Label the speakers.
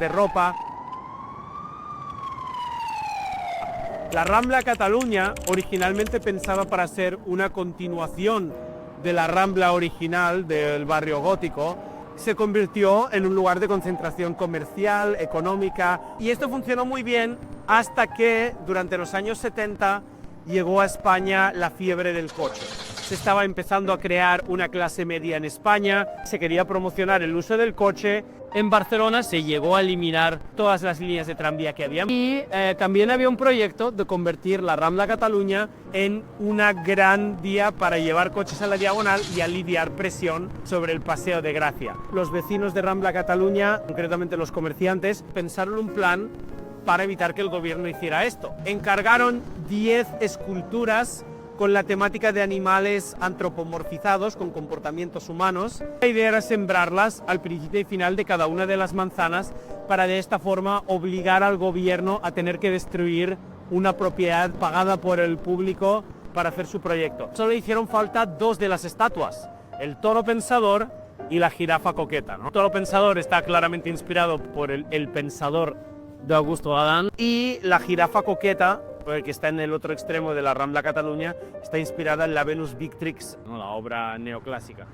Speaker 1: de ropa. La Rambla Cataluña originalmente pensaba para ser una continuación de la Rambla original del barrio gótico, se convirtió en un lugar de concentración comercial, económica, y esto funcionó muy bien hasta que durante los años 70 llegó a España la fiebre del coche. Se estaba empezando a crear una clase media en España, se quería promocionar el uso del coche. En Barcelona se llegó a eliminar todas las líneas de tranvía que había y también había un proyecto de convertir la Rambla Cataluña en una gran vía para llevar coches a la diagonal y aliviar presión sobre el Paseo de Gracia. Los vecinos de Rambla Cataluña, concretamente los comerciantes, pensaron un plan para evitar que el gobierno hiciera esto. Encargaron 10 esculturas con la temática de animales antropomorfizados con comportamientos humanos. La idea era sembrarlas al principio y final de cada una de las manzanas para de esta forma obligar al gobierno a tener que destruir una propiedad pagada por el público para hacer su proyecto. Solo hicieron falta 2 de las estatuas, el toro pensador y la jirafa coqueta, ¿no? El toro pensador está claramente inspirado por el pensador de Augusto Adán, y la jirafa coqueta, que está en el otro extremo de la Rambla Cataluña, está inspirada en la Venus Victrix, ¿no? La obra neoclásica.